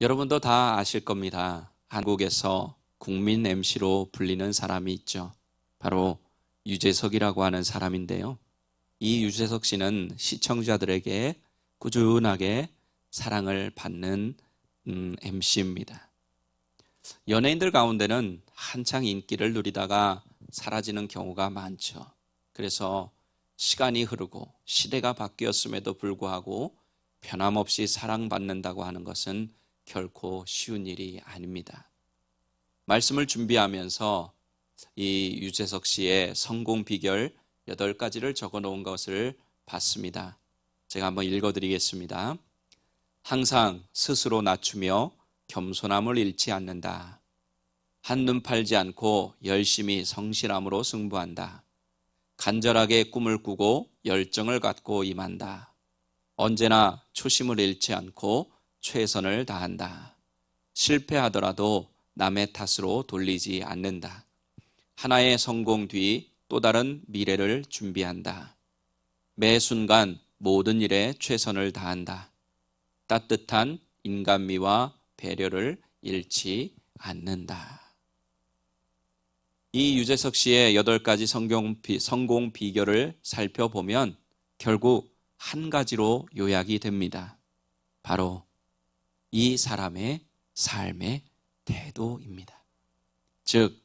여러분도 다 아실 겁니다. 한국에서 국민 MC로 불리는 사람이 있죠. 바로 유재석이라고 하는 사람인데요. 이 유재석 씨는 시청자들에게 꾸준하게 사랑을 받는 MC입니다. 연예인들 가운데는 한창 인기를 누리다가 사라지는 경우가 많죠. 그래서 시간이 흐르고 시대가 바뀌었음에도 불구하고 변함없이 사랑받는다고 하는 것은 결코 쉬운 일이 아닙니다. 말씀을 준비하면서 이 유재석 씨의 성공 비결 8가지를 적어 놓은 것을 봤습니다. 제가 한번 읽어드리겠습니다. 항상 스스로 낮추며 겸손함을 잃지 않는다. 한눈 팔지 않고 열심히 성실함으로 승부한다. 간절하게 꿈을 꾸고 열정을 갖고 임한다. 언제나 초심을 잃지 않고 최선을 다한다. 실패하더라도 남의 탓으로 돌리지 않는다. 하나의 성공 뒤 또 다른 미래를 준비한다. 매 순간 모든 일에 최선을 다한다. 따뜻한 인간미와 배려를 잃지 않는다. 이 유재석 씨의 8가지 성공 비결을 살펴보면 결국 한 가지로 요약이 됩니다. 바로 이 사람의 삶의 태도입니다. 즉,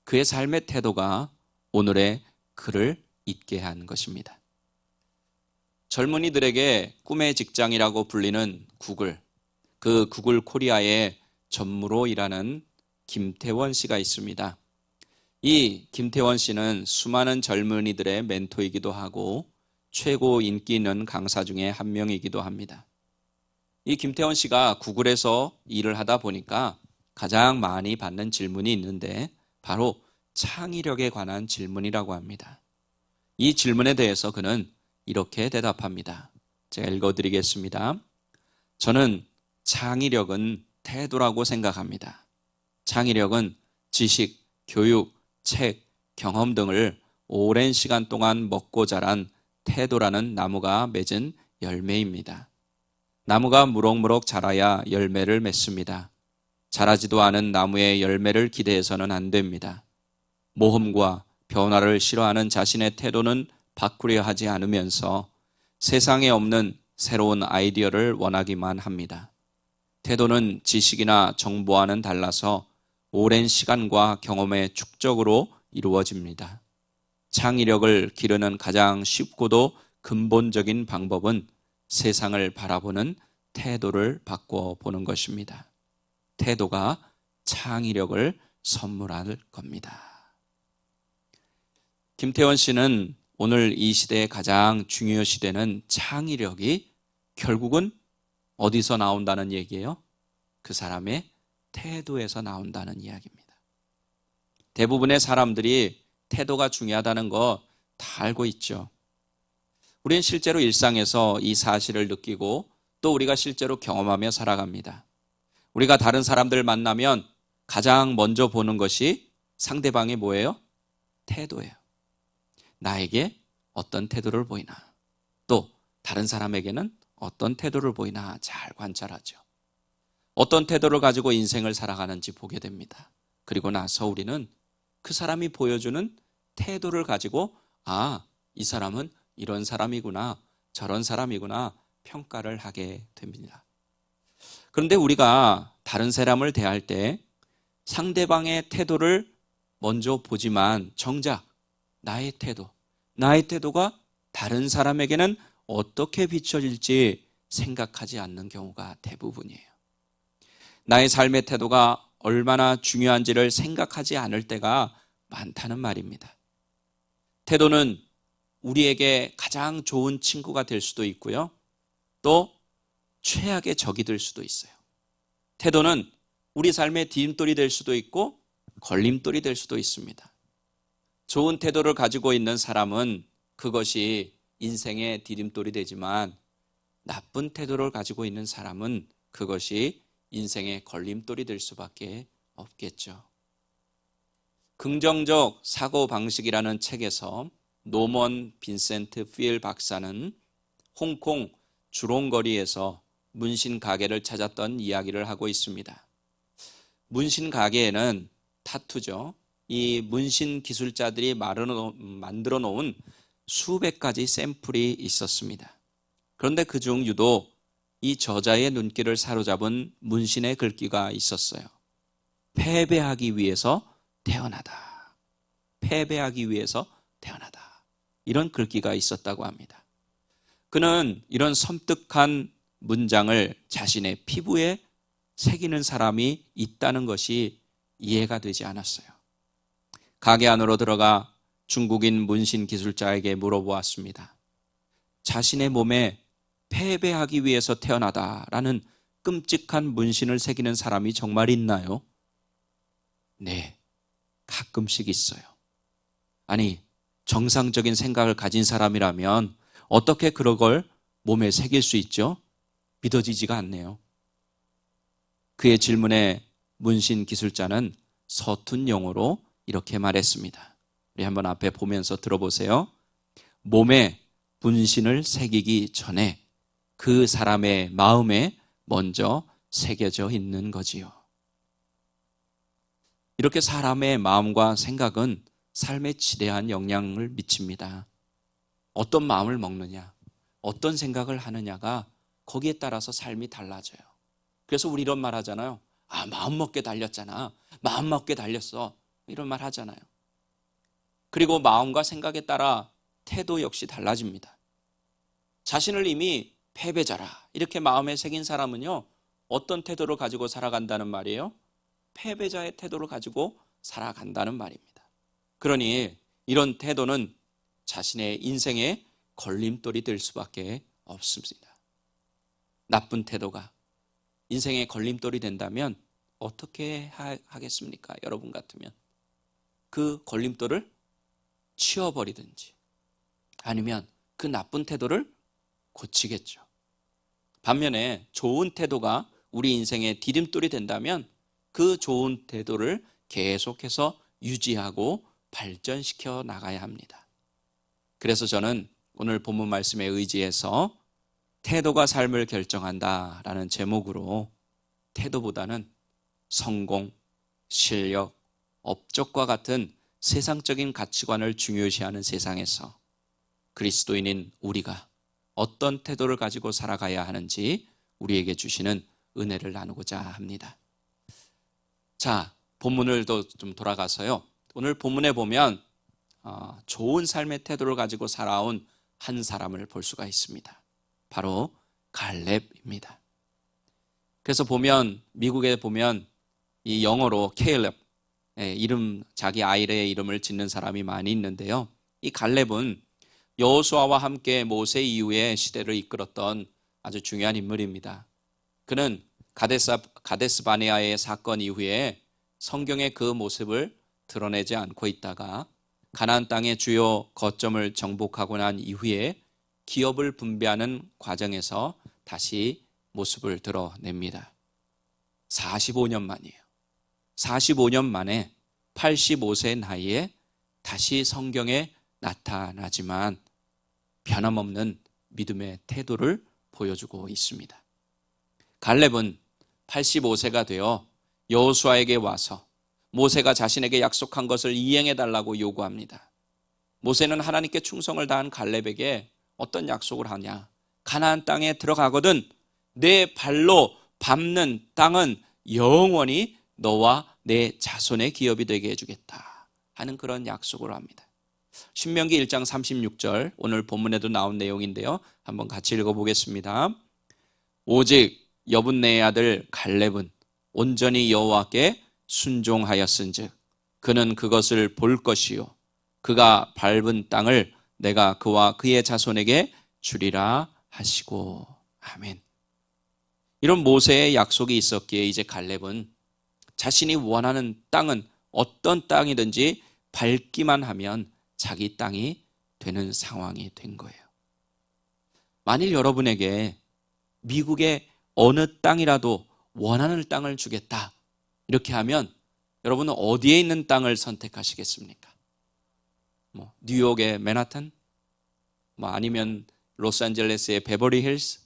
그의 삶의 태도가 오늘의 그를 있게 한 것입니다. 젊은이들에게 꿈의 직장이라고 불리는 구글, 그 구글 코리아의 전무로 일하는 김태원 씨가 있습니다. 이 김태원 씨는 수많은 젊은이들의 멘토이기도 하고 최고 인기 있는 강사 중에 한 명이기도 합니다. 이 김태원 씨가 구글에서 일을 하다 보니까 가장 많이 받는 질문이 있는데 바로 창의력에 관한 질문이라고 합니다. 이 질문에 대해서 그는 이렇게 대답합니다. 제가 읽어드리겠습니다. 저는 창의력은 태도라고 생각합니다. 창의력은 지식, 교육, 책, 경험 등을 오랜 시간 동안 먹고 자란 태도라는 나무가 맺은 열매입니다. 나무가 무럭무럭 자라야 열매를 맺습니다. 자라지도 않은 나무의 열매를 기대해서는 안 됩니다. 모험과 변화를 싫어하는 자신의 태도는 바꾸려 하지 않으면서 세상에 없는 새로운 아이디어를 원하기만 합니다. 태도는 지식이나 정보와는 달라서 오랜 시간과 경험의 축적으로 이루어집니다. 창의력을 기르는 가장 쉽고도 근본적인 방법은 세상을 바라보는 태도를 바꿔보는 것입니다. 태도가 창의력을 선물할 겁니다. 김태원 씨는 오늘 이 시대의 가장 중요시되는 창의력이 결국은 어디서 나온다는 얘기예요? 그 사람의 태도에서 나온다는 이야기입니다. 대부분의 사람들이 태도가 중요하다는 거 다 알고 있죠. 우리는 실제로 일상에서 이 사실을 느끼고 또 우리가 실제로 경험하며 살아갑니다. 우리가 다른 사람들 만나면 가장 먼저 보는 것이 상대방이 뭐예요? 태도예요. 나에게 어떤 태도를 보이나, 또 다른 사람에게는 어떤 태도를 보이나 잘 관찰하죠. 어떤 태도를 가지고 인생을 살아가는지 보게 됩니다. 그리고 나서 우리는 그 사람이 보여주는 태도를 가지고 이 사람은 이런 사람이구나, 저런 사람이구나 평가를 하게 됩니다. 그런데 우리가 다른 사람을 대할 때 상대방의 태도를 먼저 보지만 정작 나의 태도가 다른 사람에게는 어떻게 비춰질지 생각하지 않는 경우가 대부분이에요. 나의 삶의 태도가 얼마나 중요한지를 생각하지 않을 때가 많다는 말입니다. 태도는 우리에게 가장 좋은 친구가 될 수도 있고요. 또 최악의 적이 될 수도 있어요. 태도는 우리 삶의 디딤돌이 될 수도 있고 걸림돌이 될 수도 있습니다. 좋은 태도를 가지고 있는 사람은 그것이 인생의 디딤돌이 되지만 나쁜 태도를 가지고 있는 사람은 그것이 인생의 걸림돌이 될 수밖에 없겠죠. 긍정적 사고방식이라는 책에서 노먼 빈센트 필 박사는 홍콩 주롱거리에서 문신 가게를 찾았던 이야기를 하고 있습니다. 문신 가게에는 타투죠. 이 문신 기술자들이 만들어 놓은 수백 가지 샘플이 있었습니다. 그런데 그중 유독 이 저자의 눈길을 사로잡은 문신의 글귀가 있었어요. 패배하기 위해서 태어나다. 패배하기 위해서 태어나다. 이런 글귀가 있었다고 합니다. 그는 이런 섬뜩한 문장을 자신의 피부에 새기는 사람이 있다는 것이 이해가 되지 않았어요. 가게 안으로 들어가 중국인 문신 기술자에게 물어보았습니다. 자신의 몸에 패배하기 위해서 태어나다라는 끔찍한 문신을 새기는 사람이 정말 있나요? 네, 가끔씩 있어요. 아니, 정상적인 생각을 가진 사람이라면 어떻게 그런 걸 몸에 새길 수 있죠? 믿어지지가 않네요. 그의 질문에 문신 기술자는 서툰 영어로 이렇게 말했습니다. 우리 한번 앞에 보면서 들어보세요. 몸에 문신을 새기기 전에 그 사람의 마음에 먼저 새겨져 있는 거지요. 이렇게 사람의 마음과 생각은 삶에 지대한 영향을 미칩니다. 어떤 마음을 먹느냐, 어떤 생각을 하느냐가 거기에 따라서 삶이 달라져요. 그래서 우리 이런 말 하잖아요. 아, 마음 먹게 달렸잖아. 마음 먹게 달렸어. 이런 말 하잖아요. 그리고 마음과 생각에 따라 태도 역시 달라집니다. 자신을 이미 패배자라 이렇게 마음에 새긴 사람은요, 어떤 태도를 가지고 살아간다는 말이에요? 패배자의 태도를 가지고 살아간다는 말입니다. 그러니 이런 태도는 자신의 인생의 걸림돌이 될 수밖에 없습니다. 나쁜 태도가 인생의 걸림돌이 된다면 어떻게 하겠습니까? 여러분 같으면 그 걸림돌을 치워버리든지 아니면 그 나쁜 태도를 고치겠죠. 반면에 좋은 태도가 우리 인생의 디딤돌이 된다면 그 좋은 태도를 계속해서 유지하고 발전시켜 나가야 합니다. 그래서 저는 오늘 본문 말씀에 의지해서 태도가 삶을 결정한다라는 제목으로 태도보다는 성공, 실력, 업적과 같은 세상적인 가치관을 중요시하는 세상에서 그리스도인인 우리가 어떤 태도를 가지고 살아가야 하는지 우리에게 주시는 은혜를 나누고자 합니다. 자, 본문을 좀 돌아가서요. 오늘 본문에 보면 좋은 삶의 태도를 가지고 살아온 한 사람을 볼 수가 있습니다. 바로 갈렙입니다. 그래서 보면 미국에 보면 이 영어로 Caleb 이름, 자기 아이의 이름을 짓는 사람이 많이 있는데요. 이 갈렙은 여호수아와 함께 모세 이후의 시대를 이끌었던 아주 중요한 인물입니다. 그는 가데스 바네아의 사건 이후에 성경의 그 모습을 드러내지 않고 있다가 가나안 땅의 주요 거점을 정복하고 난 이후에 기업을 분배하는 과정에서 다시 모습을 드러냅니다. 45년 만이에요. 45년 만에 85세 나이에 다시 성경에 나타나지만 변함없는 믿음의 태도를 보여주고 있습니다. 갈렙은 85세가 되어 여호수아에게 와서 모세가 자신에게 약속한 것을 이행해달라고 요구합니다. 모세는 하나님께 충성을 다한 갈렙에게 어떤 약속을 하냐? 가나안 땅에 들어가거든 내 발로 밟는 땅은 영원히 너와 내 자손의 기업이 되게 해주겠다 하는 그런 약속을 합니다. 신명기 1장 36절 오늘 본문에도 나온 내용인데요. 한번 같이 읽어보겠습니다. 오직 여분네의 아들 갈렙은 온전히 여호와께 순종하였은즉 그는 그것을 볼 것이요 그가 밟은 땅을 내가 그와 그의 자손에게 주리라 하시고 아멘. 이런 모세의 약속이 있었기에 이제 갈렙은 자신이 원하는 땅은 어떤 땅이든지 밟기만 하면 자기 땅이 되는 상황이 된 거예요. 만일 여러분에게 미국의 어느 땅이라도 원하는 땅을 주겠다 이렇게 하면 여러분은 어디에 있는 땅을 선택하시겠습니까? 뉴욕의 맨하탄? 아니면 로스앤젤레스의 베버리 힐스?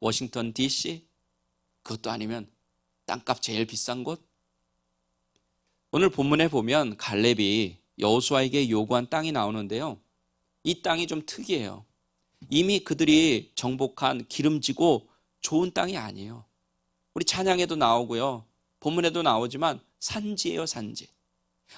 워싱턴 DC? 그것도 아니면 땅값 제일 비싼 곳? 오늘 본문에 보면 갈렙이 여호수아에게 요구한 땅이 나오는데요. 이 땅이 좀 특이해요. 이미 그들이 정복한 기름지고 좋은 땅이 아니에요. 우리 찬양에도 나오고요. 본문에도 나오지만 산지예요, 산지.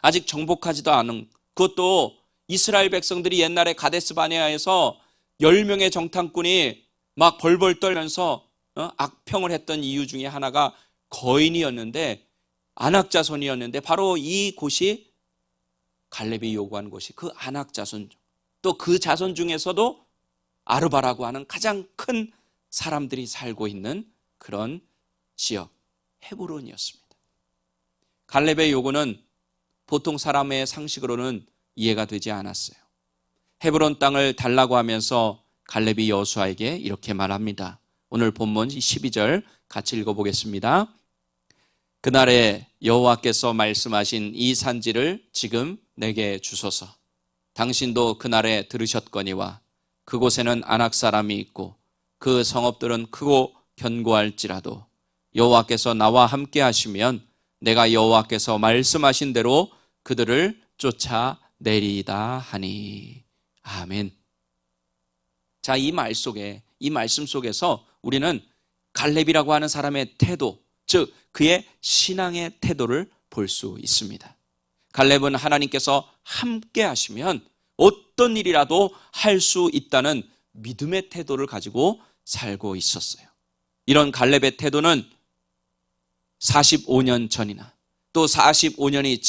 아직 정복하지도 않은, 그것도 이스라엘 백성들이 옛날에 가데스 바네아에서 10명의 정탐꾼이 막 벌벌 떨면서 악평을 했던 이유 중에 하나가 거인이었는데, 아낙 자손이었는데, 바로 이 곳이 갈렙이 요구한 곳이 그 아낙 자손, 또 그 자손 중에서도 아르바라고 하는 가장 큰 사람들이 살고 있는 그런 지역, 헤브론이었습니다. 갈렙의 요구는 보통 사람의 상식으로는 이해가 되지 않았어요. 헤브론 땅을 달라고 하면서 갈렙이 여호수아에게 이렇게 말합니다. 오늘 본문 12절 같이 읽어보겠습니다. 그날에 여호와께서 말씀하신 이 산지를 지금 내게 주소서. 당신도 그날에 들으셨거니와 그곳에는 아낙 사람이 있고 그 성읍들은 크고 견고할지라도 여호와께서 나와 함께 하시면 내가 여호와께서 말씀하신 대로 그들을 쫓아내리이다 하니. 아멘. 자, 이 말씀 속에서 우리는 갈렙이라고 하는 사람의 태도, 즉 그의 신앙의 태도를 볼 수 있습니다. 갈렙은 하나님께서 함께 하시면 어떤 일이라도 할 수 있다는 믿음의 태도를 가지고 살고 있었어요. 이런 갈렙의 태도는 45년 전이나 또 45년이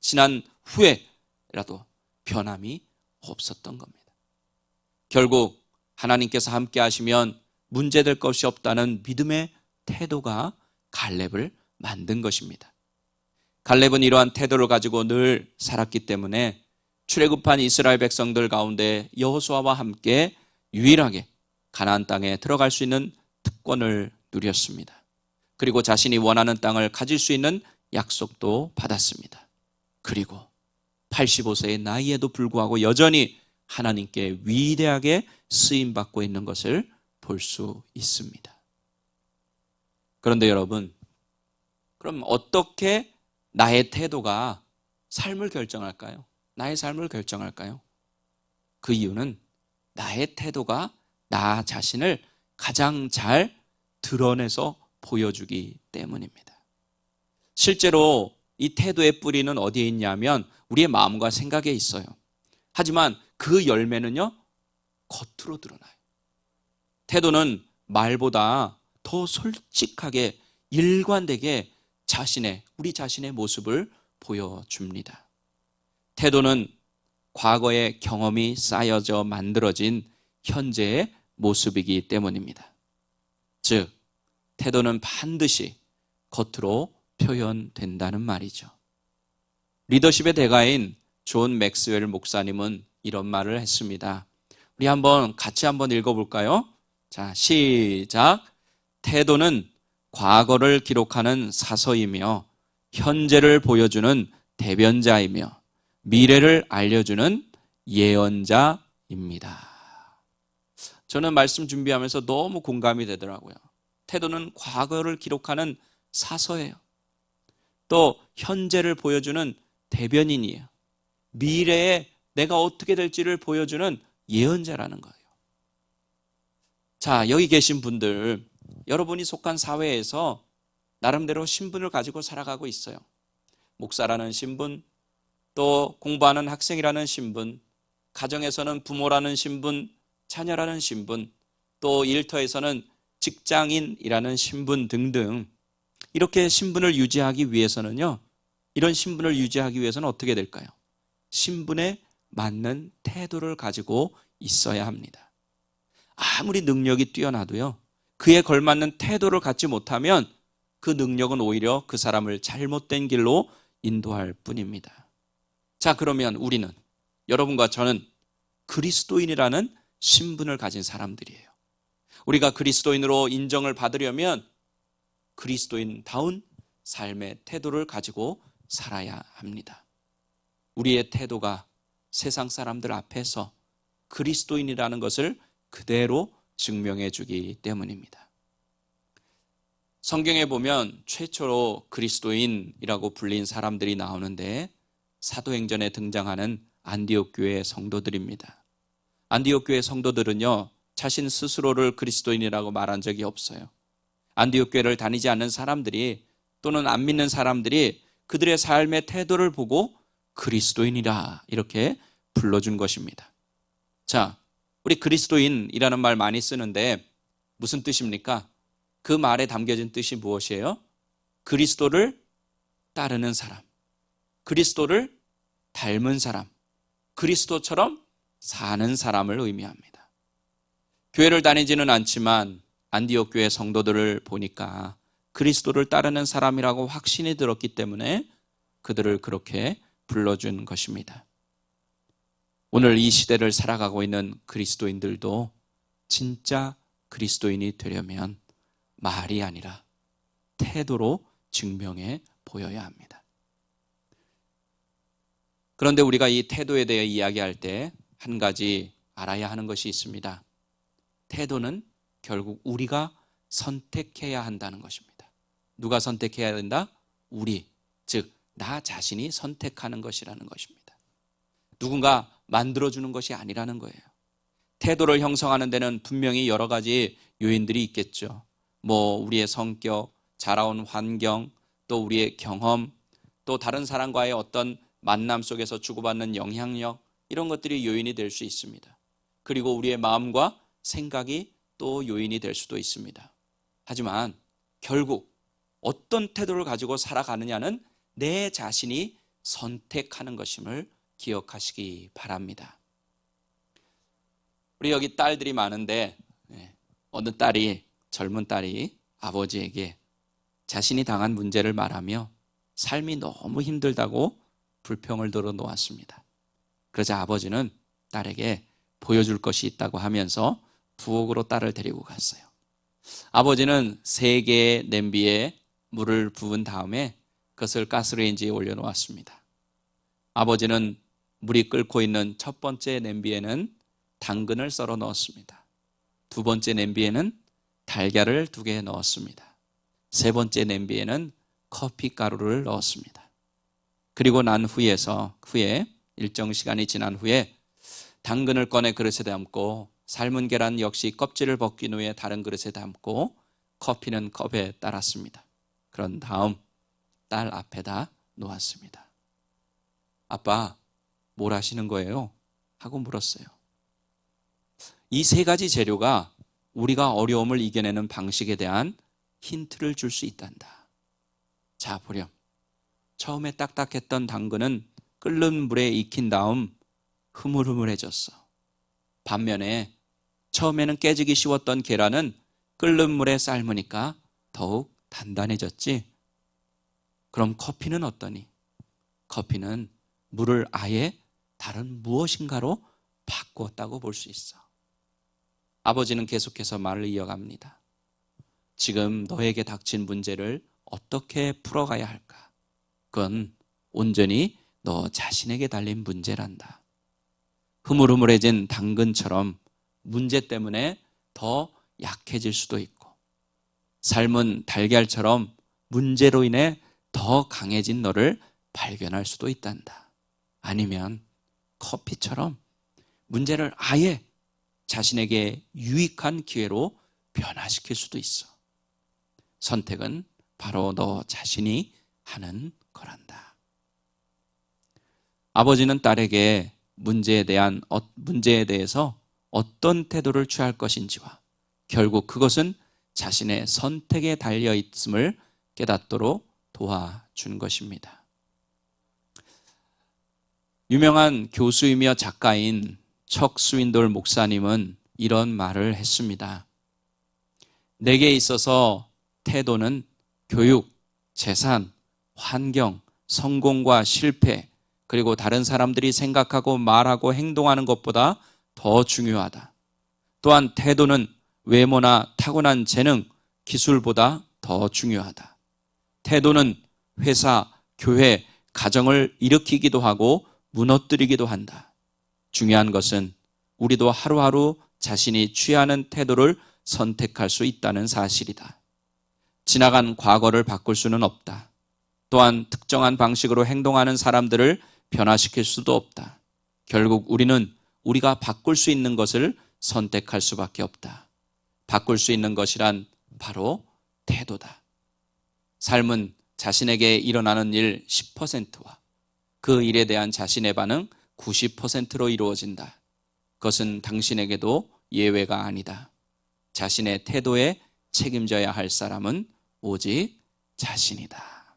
지난 후에라도 변함이 없었던 겁니다. 결국 하나님께서 함께 하시면 문제될 것이 없다는 믿음의 태도가 갈렙을 만든 것입니다. 갈렙은 이러한 태도를 가지고 늘 살았기 때문에 출애굽한 이스라엘 백성들 가운데 여호수아와 함께 유일하게 가나안 땅에 들어갈 수 있는 특권을 누렸습니다. 그리고 자신이 원하는 땅을 가질 수 있는 약속도 받았습니다. 그리고 85세의 나이에도 불구하고 여전히 하나님께 위대하게 쓰임받고 있는 것을 볼 수 있습니다. 그런데 여러분, 그럼 어떻게 나의 태도가 삶을 결정할까요? 나의 삶을 결정할까요? 그 이유는 나의 태도가 나 자신을 가장 잘 드러내서 보여주기 때문입니다. 실제로 이 태도의 뿌리는 어디에 있냐면 우리의 마음과 생각에 있어요. 하지만 그 열매는요, 겉으로 드러나요. 태도는 말보다 더 솔직하게 일관되게 우리 자신의 모습을 보여줍니다. 태도는 과거의 경험이 쌓여져 만들어진 현재의 모습이기 때문입니다. 즉, 태도는 반드시 겉으로 표현된다는 말이죠. 리더십의 대가인 존 맥스웰 목사님은 이런 말을 했습니다. 우리 같이 한번 읽어볼까요? 자, 시작. 태도는 과거를 기록하는 사서이며 현재를 보여주는 대변자이며 미래를 알려주는 예언자입니다. 저는 말씀 준비하면서 너무 공감이 되더라고요. 태도는 과거를 기록하는 사서예요. 또 현재를 보여주는 대변인이에요. 미래에 내가 어떻게 될지를 보여주는 예언자라는 거예요. 자, 여기 계신 분들, 여러분이 속한 사회에서 나름대로 신분을 가지고 살아가고 있어요. 목사라는 신분, 또 공부하는 학생이라는 신분, 가정에서는 부모라는 신분, 자녀라는 신분, 또 일터에서는 직장인이라는 신분 등등, 이렇게 신분을 유지하기 위해서는요, 이런 신분을 유지하기 위해서는 어떻게 될까요? 신분에 맞는 태도를 가지고 있어야 합니다. 아무리 능력이 뛰어나도요, 그에 걸맞는 태도를 갖지 못하면 그 능력은 오히려 그 사람을 잘못된 길로 인도할 뿐입니다. 자, 그러면 우리는, 여러분과 저는 그리스도인이라는 신분을 가진 사람들이에요. 우리가 그리스도인으로 인정을 받으려면 그리스도인다운 삶의 태도를 가지고 살아야 합니다. 우리의 태도가 세상 사람들 앞에서 그리스도인이라는 것을 그대로 증명해 주기 때문입니다. 성경에 보면 최초로 그리스도인이라고 불린 사람들이 나오는데 사도행전에 등장하는 안디옥 교회의 성도들입니다. 안디옥 교회 성도들은요, 자신 스스로를 그리스도인이라고 말한 적이 없어요. 안디옥 교회를 다니지 않는 사람들이 또는 안 믿는 사람들이 그들의 삶의 태도를 보고 그리스도인이라 이렇게 불러준 것입니다. 자, 우리 그리스도인이라는 말 많이 쓰는데 무슨 뜻입니까? 그 말에 담겨진 뜻이 무엇이에요? 그리스도를 따르는 사람, 그리스도를 닮은 사람, 그리스도처럼 사는 사람을 의미합니다. 교회를 다니지는 않지만 안디옥 교회 성도들을 보니까 그리스도를 따르는 사람이라고 확신이 들었기 때문에 그들을 그렇게 불러준 것입니다. 오늘 이 시대를 살아가고 있는 그리스도인들도 진짜 그리스도인이 되려면 말이 아니라 태도로 증명해 보여야 합니다. 그런데 우리가 이 태도에 대해 이야기할 때 한 가지 알아야 하는 것이 있습니다. 태도는 결국 우리가 선택해야 한다는 것입니다. 누가 선택해야 된다? 우리, 즉 나 자신이 선택하는 것이라는 것입니다. 누군가 만들어주는 것이 아니라는 거예요. 태도를 형성하는 데는 분명히 여러 가지 요인들이 있겠죠. 우리의 성격, 자라온 환경, 또 우리의 경험, 또 다른 사람과의 어떤 만남 속에서 주고받는 영향력, 이런 것들이 요인이 될 수 있습니다. 그리고 우리의 마음과 생각이 또 요인이 될 수도 있습니다. 하지만 결국 어떤 태도를 가지고 살아가느냐는 내 자신이 선택하는 것임을 기억하시기 바랍니다. 우리 여기 딸들이 많은데 어느 젊은 딸이 아버지에게 자신이 당한 문제를 말하며 삶이 너무 힘들다고 불평을 들어놓았습니다. 그러자 아버지는 딸에게 보여줄 것이 있다고 하면서 부엌으로 딸을 데리고 갔어요. 아버지는 3개의 냄비에 물을 부은 다음에 그것을 가스레인지에 올려놓았습니다. 아버지는 물이 끓고 있는 첫 번째 냄비에는 당근을 썰어 넣었습니다. 2번째 냄비에는 달걀을 2개 넣었습니다. 3번째 냄비에는 커피 가루를 넣었습니다. 그리고 난 후에 일정 시간이 지난 후에 당근을 꺼내 그릇에 담고 삶은 계란 역시 껍질을 벗긴 후에 다른 그릇에 담고 커피는 컵에 따랐습니다. 그런 다음 딸 앞에다 놓았습니다. 아빠, 뭘 하시는 거예요? 하고 물었어요. 이 3가지 재료가 우리가 어려움을 이겨내는 방식에 대한 힌트를 줄 수 있단다. 자, 보렴. 처음에 딱딱했던 당근은 끓는 물에 익힌 다음 흐물흐물해졌어. 반면에 처음에는 깨지기 쉬웠던 계란은 끓는 물에 삶으니까 더욱 단단해졌지. 그럼 커피는 어떠니? 커피는 물을 아예 다른 무엇인가로 바꾸었다고 볼 수 있어. 아버지는 계속해서 말을 이어갑니다. 지금 너에게 닥친 문제를 어떻게 풀어가야 할까? 그건 온전히 너 자신에게 달린 문제란다. 흐물흐물해진 당근처럼 문제 때문에 더 약해질 수도 있고, 삶은 달걀처럼 문제로 인해 더 강해진 너를 발견할 수도 있단다. 아니면 커피처럼 문제를 아예 자신에게 유익한 기회로 변화시킬 수도 있어. 선택은 바로 너 자신이 하는 거란다. 아버지는 딸에게 문제에 대해서 어떤 태도를 취할 것인지와 결국 그것은 자신의 선택에 달려 있음을 깨닫도록 도와준 것입니다. 유명한 교수이며 작가인 척 스윈돌 목사님은 이런 말을 했습니다. 내게 있어서 태도는 교육, 재산, 환경, 성공과 실패, 그리고 다른 사람들이 생각하고 말하고 행동하는 것보다 더 중요하다. 또한 태도는 외모나 타고난 재능, 기술보다 더 중요하다. 태도는 회사, 교회, 가정을 일으키기도 하고 무너뜨리기도 한다. 중요한 것은 우리도 하루하루 자신이 취하는 태도를 선택할 수 있다는 사실이다. 지나간 과거를 바꿀 수는 없다. 또한 특정한 방식으로 행동하는 사람들을 변화시킬 수도 없다. 결국 우리는 우리가 바꿀 수 있는 것을 선택할 수밖에 없다. 바꿀 수 있는 것이란 바로 태도다. 삶은 자신에게 일어나는 일 10%와 그 일에 대한 자신의 반응 90%로 이루어진다. 그것은 당신에게도 예외가 아니다. 자신의 태도에 책임져야 할 사람은 오직 자신이다.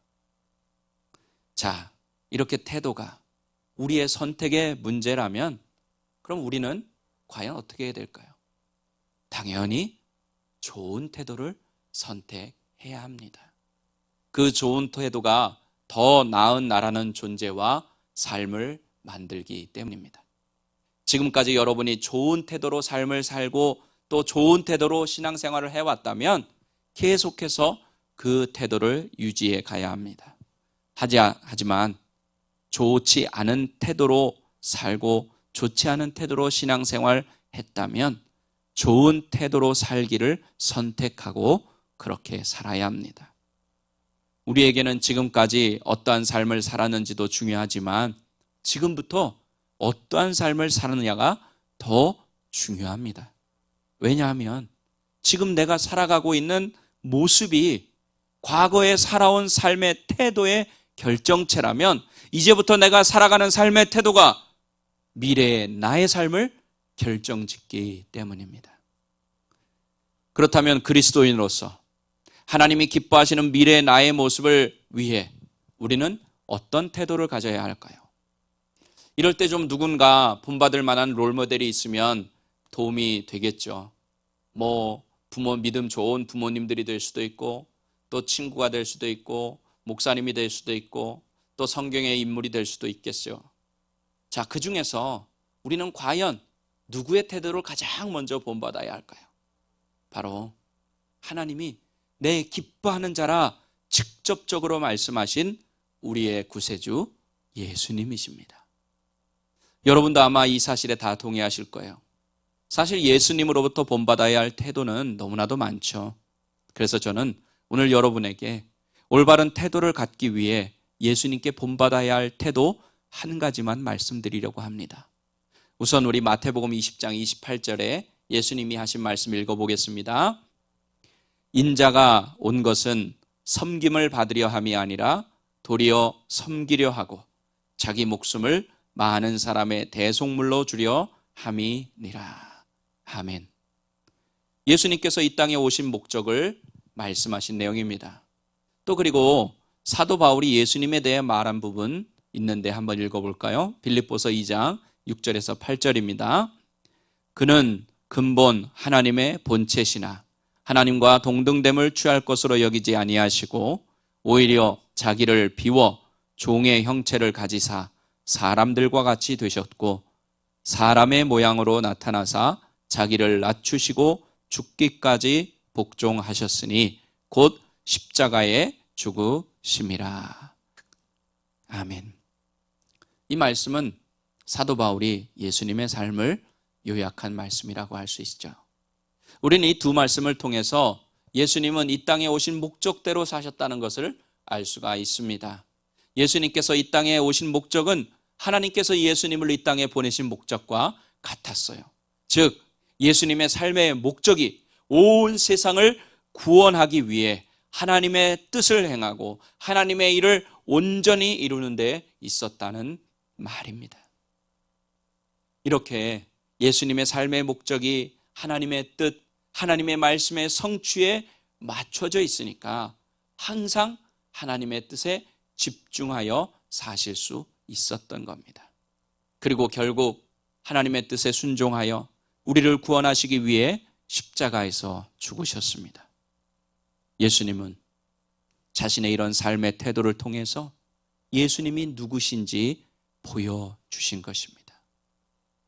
자, 이렇게 태도가 우리의 선택의 문제라면 그럼 우리는 과연 어떻게 해야 될까요? 당연히 좋은 태도를 선택해야 합니다. 그 좋은 태도가 더 나은 나라는 존재와 삶을 만들기 때문입니다. 지금까지 여러분이 좋은 태도로 삶을 살고 또 좋은 태도로 신앙생활을 해왔다면 계속해서 그 태도를 유지해 가야 합니다. 하지만 좋지 않은 태도로 살고 좋지 않은 태도로 신앙생활 했다면 좋은 태도로 살기를 선택하고 그렇게 살아야 합니다. 우리에게는 지금까지 어떠한 삶을 살았는지도 중요하지만 지금부터 어떠한 삶을 사느냐가 더 중요합니다. 왜냐하면 지금 내가 살아가고 있는 모습이 과거에 살아온 삶의 태도의 결정체라면 이제부터 내가 살아가는 삶의 태도가 미래의 나의 삶을 결정짓기 때문입니다. 그렇다면 그리스도인으로서 하나님이 기뻐하시는 미래의 나의 모습을 위해 우리는 어떤 태도를 가져야 할까요? 이럴 때 좀 누군가 본받을 만한 롤모델이 있으면 도움이 되겠죠. 믿음 좋은 부모님들이 될 수도 있고 또 친구가 될 수도 있고 목사님이 될 수도 있고 또 성경의 인물이 될 수도 있겠죠. 자, 그 중에서 우리는 과연 누구의 태도를 가장 먼저 본받아야 할까요? 바로 하나님이 내 기뻐하는 자라 직접적으로 말씀하신 우리의 구세주 예수님이십니다. 여러분도 아마 이 사실에 다 동의하실 거예요. 사실 예수님으로부터 본받아야 할 태도는 너무나도 많죠. 그래서 저는 오늘 여러분에게 올바른 태도를 갖기 위해 예수님께 본받아야 할 태도 한 가지만 말씀드리려고 합니다. 우선 우리 마태복음 20장 28절에 예수님이 하신 말씀 읽어보겠습니다. 인자가 온 것은 섬김을 받으려 함이 아니라 도리어 섬기려 하고 자기 목숨을 많은 사람의 대속물로 주려 함이니라. 아멘. 예수님께서 이 땅에 오신 목적을 말씀하신 내용입니다. 또 그리고 사도 바울이 예수님에 대해 말한 부분 있는데 한번 읽어볼까요? 빌립보서 2장 6절에서 8절입니다. 그는 근본 하나님의 본체시나 하나님과 동등됨을 취할 것으로 여기지 아니하시고 오히려 자기를 비워 종의 형체를 가지사 사람들과 같이 되셨고 사람의 모양으로 나타나사 자기를 낮추시고 죽기까지 복종하셨으니 곧 십자가에 죽으심이라. 아멘. 이 말씀은 사도 바울이 예수님의 삶을 요약한 말씀이라고 할 수 있죠. 우리는 이 두 말씀을 통해서 예수님은 이 땅에 오신 목적대로 사셨다는 것을 알 수가 있습니다. 예수님께서 이 땅에 오신 목적은 하나님께서 예수님을 이 땅에 보내신 목적과 같았어요. 즉 예수님의 삶의 목적이 온 세상을 구원하기 위해 하나님의 뜻을 행하고 하나님의 일을 온전히 이루는 데 있었다는 말입니다. 이렇게 예수님의 삶의 목적이 하나님의 뜻, 하나님의 말씀의 성취에 맞춰져 있으니까 항상 하나님의 뜻에 집중하여 사실 수 있었던 겁니다. 그리고 결국 하나님의 뜻에 순종하여 우리를 구원하시기 위해 십자가에서 죽으셨습니다. 예수님은 자신의 이런 삶의 태도를 통해서 예수님이 누구신지 보여주신 것입니다.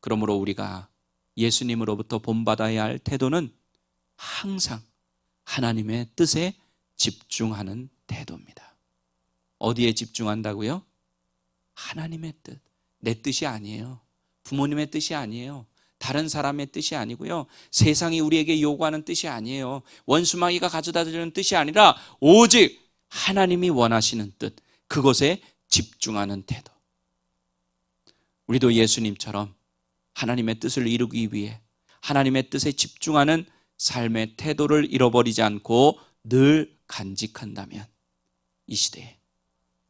그러므로 우리가 예수님으로부터 본받아야 할 태도는 항상 하나님의 뜻에 집중하는 태도입니다. 어디에 집중한다고요? 하나님의 뜻. 내 뜻이 아니에요. 부모님의 뜻이 아니에요. 다른 사람의 뜻이 아니고요. 세상이 우리에게 요구하는 뜻이 아니에요. 원수마귀가 가져다 주는 뜻이 아니라 오직 하나님이 원하시는 뜻, 그것에 집중하는 태도. 우리도 예수님처럼 하나님의 뜻을 이루기 위해 하나님의 뜻에 집중하는 삶의 태도를 잃어버리지 않고 늘 간직한다면 이 시대에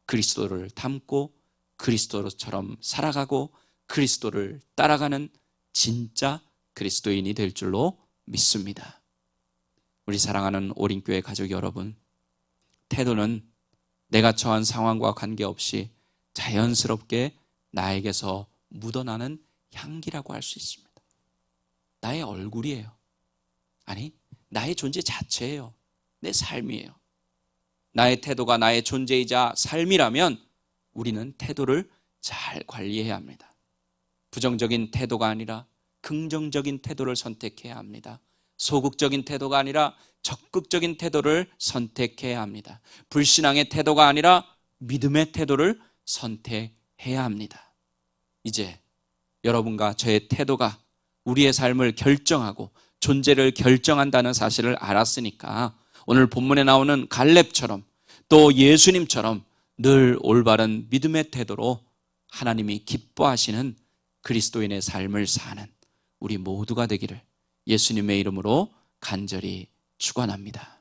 그리스도를 닮고 그리스도처럼 살아가고 그리스도를 따라가는 진짜 그리스도인이 될 줄로 믿습니다. 우리 사랑하는 오림교회 가족 여러분, 태도는 내가 처한 상황과 관계없이 자연스럽게 나에게서 묻어나는 향기라고 할 수 있습니다. 나의 얼굴이에요. 아니, 나의 존재 자체예요. 내 삶이에요. 나의 태도가 나의 존재이자 삶이라면 우리는 태도를 잘 관리해야 합니다. 부정적인 태도가 아니라 긍정적인 태도를 선택해야 합니다. 소극적인 태도가 아니라 적극적인 태도를 선택해야 합니다. 불신앙의 태도가 아니라 믿음의 태도를 선택해야 합니다. 이제 여러분과 저의 태도가 우리의 삶을 결정하고 존재를 결정한다는 사실을 알았으니까 오늘 본문에 나오는 갈렙처럼 또 예수님처럼 늘 올바른 믿음의 태도로 하나님이 기뻐하시는 그리스도인의 삶을 사는 우리 모두가 되기를 예수님의 이름으로 간절히 축원합니다.